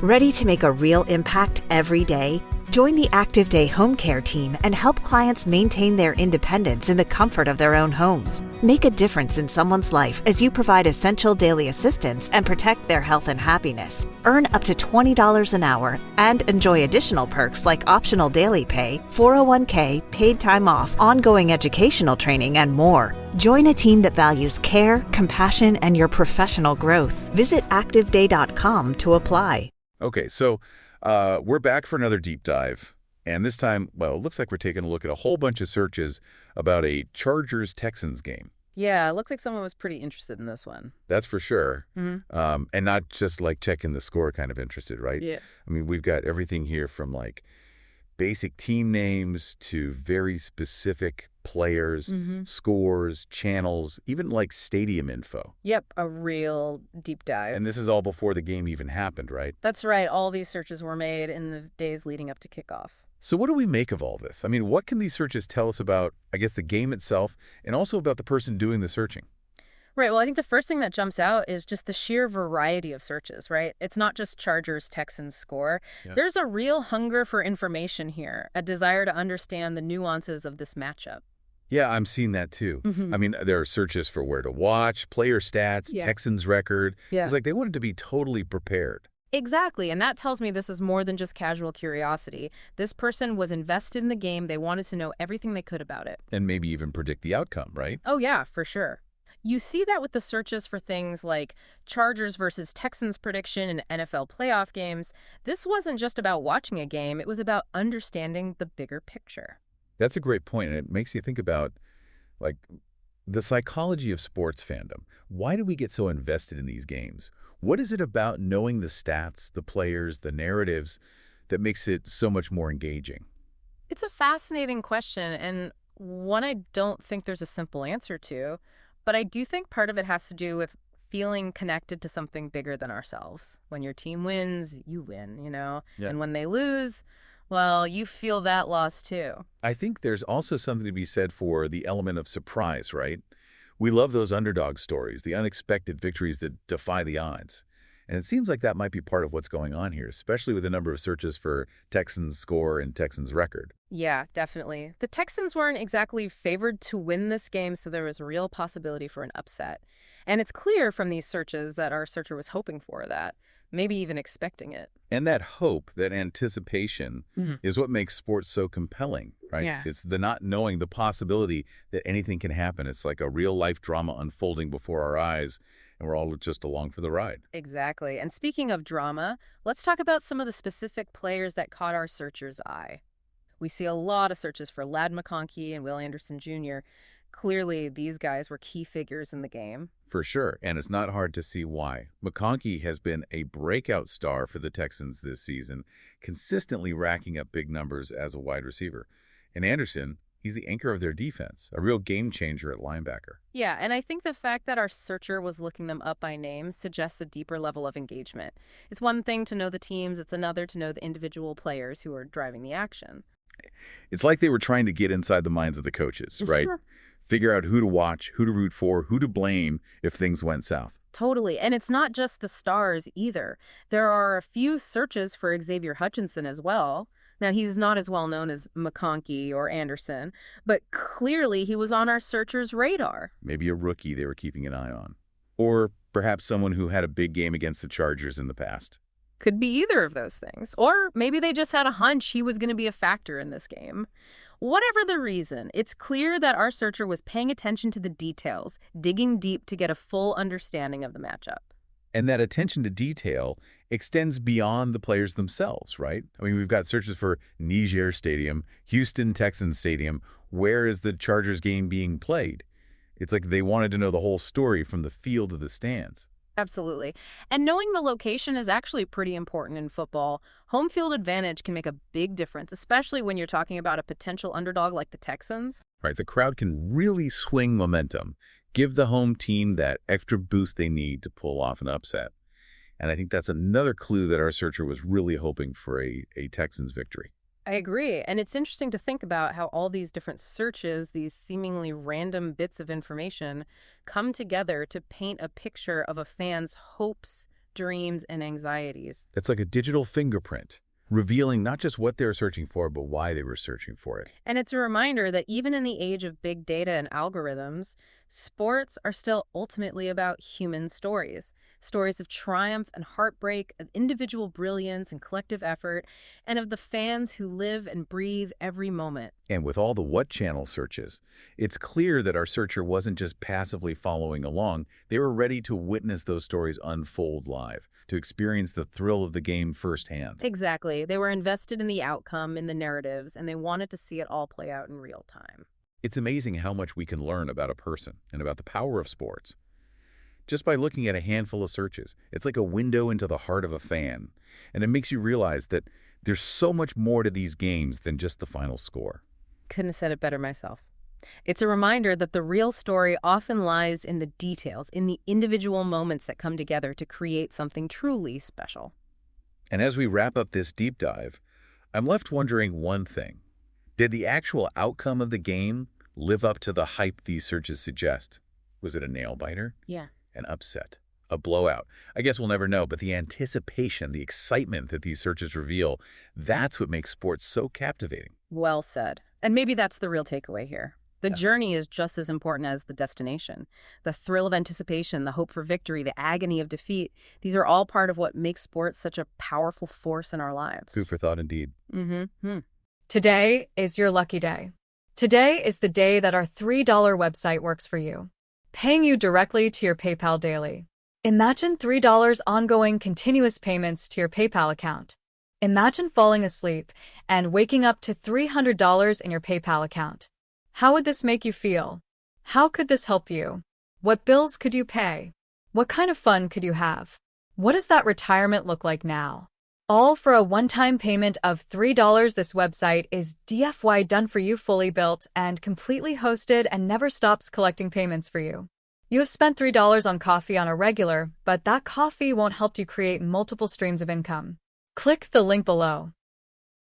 Ready to make a real impact every day? Join the Active Day Home Care team and help clients maintain their independence in the comfort of their own homes. Make a difference in someone's life as you provide essential daily assistance and protect their health and happiness. Earn up to $20 an hour and enjoy additional perks like optional daily pay, 401k, paid time off, ongoing educational training, and more. Join a team that values care, compassion, and your professional growth. Visit activeday.com to apply. Okay, so we're back for another deep dive. And this time, well, it looks like we're taking a look at a whole bunch of searches about a Chargers-Texans game. Yeah, it looks like someone was pretty interested in this one. That's for sure. Mm-hmm. And not just like checking the score kind of interested, right? Yeah. I mean, we've got everything here from like basic team names to very specific players, scores, channels, even like stadium info. Yep, a real deep dive. And this is all before the game even happened, right? That's right. All these searches were made in the days leading up to kickoff. So what do we make of all this? I mean, what can these searches tell us about, I guess, the game itself and also about the person doing the searching? Right. Well, I think the first thing that jumps out is just the sheer variety of searches, right? It's not just Chargers, Texans score. Yeah. There's a real hunger for information here, a desire to understand the nuances of this matchup. Yeah, I'm seeing that too. I mean, there are searches for where to watch, player stats, Texans record. It's like they wanted to be totally prepared. Exactly, and that tells me this is more than just casual curiosity. This person was invested in the game. They wanted to know everything they could about it. And maybe even predict the outcome, right? Oh, yeah, for sure. You see that with the searches for things like Chargers versus Texans prediction in NFL playoff games. This wasn't just about watching a game. It was about understanding the bigger picture. That's a great point, and it makes you think about, like, the psychology of sports fandom. Why do we get so invested in these games? What is it about knowing the stats, the players, the narratives that makes it so much more engaging? It's a fascinating question, and one I don't think there's a simple answer to, but I do think part of it has to do with feeling connected to something bigger than ourselves. When your team wins, you win, you know? Yeah. And when they lose, well, you feel that loss too. I think there's also something to be said for the element of surprise, right? We love those underdog stories, the unexpected victories that defy the odds. And it seems like that might be part of what's going on here, especially with the number of searches for Texans score and Texans record. Yeah, definitely. The Texans weren't exactly favored to win this game, so there was a real possibility for an upset. And it's clear from these searches that our searcher was hoping for that, maybe even expecting it. And that hope, that anticipation, is what makes sports so compelling, right? Yeah. It's the not knowing the possibility that anything can happen. It's like a real-life drama unfolding before our eyes, and we're all just along for the ride. Exactly. And speaking of drama, let's talk about some of the specific players that caught our searcher's eye. We see a lot of searches for Ladd McConkey and Will Anderson Jr. Clearly, these guys were key figures in the game. For sure, and it's not hard to see why. McConkey has been a breakout star for the Texans this season, consistently racking up big numbers as a wide receiver. And Anderson, he's the anchor of their defense, a real game changer at linebacker. Yeah, and I think the fact that our searcher was looking them up by name suggests a deeper level of engagement. It's one thing to know the teams, it's another to know the individual players who are driving the action. It's like they were trying to get inside the minds of the coaches, right? Sure. Figure out who to watch, who to root for, who to blame if things went south. Totally. And it's not just the stars either. There are a few searches for Xavier Hutchinson as well. Now, he's not as well known as McConkey or Anderson, but clearly he was on our searcher's radar. Maybe a rookie they were keeping an eye on. Or perhaps someone who had a big game against the Chargers in the past. Could be either of those things. Or maybe they just had a hunch he was going to be a factor in this game. Whatever the reason, it's clear that our searcher was paying attention to the details, digging deep to get a full understanding of the matchup. And that attention to detail extends beyond the players themselves, right? I mean, we've got searches for Niger Stadium, Houston Texans Stadium. Where is the Chargers game being played? It's like they wanted to know the whole story from the field to the stands. Absolutely. And knowing the location is actually pretty important in football. Home field advantage can make a big difference, especially when you're talking about a potential underdog like the Texans. Right, the crowd can really swing momentum, give the home team that extra boost they need to pull off an upset. And I think that's another clue that our searcher was really hoping for a Texans victory. I agree. And it's interesting to think about how all these different searches, these seemingly random bits of information, come together to paint a picture of a fan's hopes, dreams, and anxieties. It's like a digital fingerprint, revealing not just what they're searching for, but why they were searching for it. And it's a reminder that even in the age of big data and algorithms, sports are still ultimately about human stories. Stories of triumph and heartbreak, of individual brilliance and collective effort, and of the fans who live and breathe every moment. And with all the what channel searches, it's clear that our searcher wasn't just passively following along. They were ready to witness those stories unfold live, to experience the thrill of the game firsthand. Exactly. They were invested in the outcome, in the narratives, and they wanted to see it all play out in real time. It's amazing how much we can learn about a person and about the power of sports just by looking at a handful of searches. It's like a window into the heart of a fan, and it makes you realize that there's so much more to these games than just the final score. Couldn't have said it better myself. It's a reminder that the real story often lies in the details, in the individual moments that come together to create something truly special. And as we wrap up this deep dive, I'm left wondering one thing. Did the actual outcome of the game live up to the hype these searches suggest? Was it a nail-biter? Yeah. An upset? A blowout? I guess we'll never know, but the anticipation, the excitement that these searches reveal, that's what makes sports so captivating. Well said. And maybe that's the real takeaway here. The journey is just as important as the destination. The thrill of anticipation, the hope for victory, the agony of defeat, these are all part of what makes sports such a powerful force in our lives. Food for thought indeed. Today is your lucky day. Today is the day that our $3 website works for you, paying you directly to your PayPal daily. Imagine $3 ongoing continuous payments to your PayPal account. Imagine falling asleep and waking up to $300 in your PayPal account. How would this make you feel? How could this help you? What bills could you pay? What kind of fun could you have? What does that retirement look like now? All for a one-time payment of $3. This website is DFY done for you, fully built and completely hosted, and never stops collecting payments for you. You have spent $3 on coffee on a regular, but that coffee won't help you create multiple streams of income. Click the link below.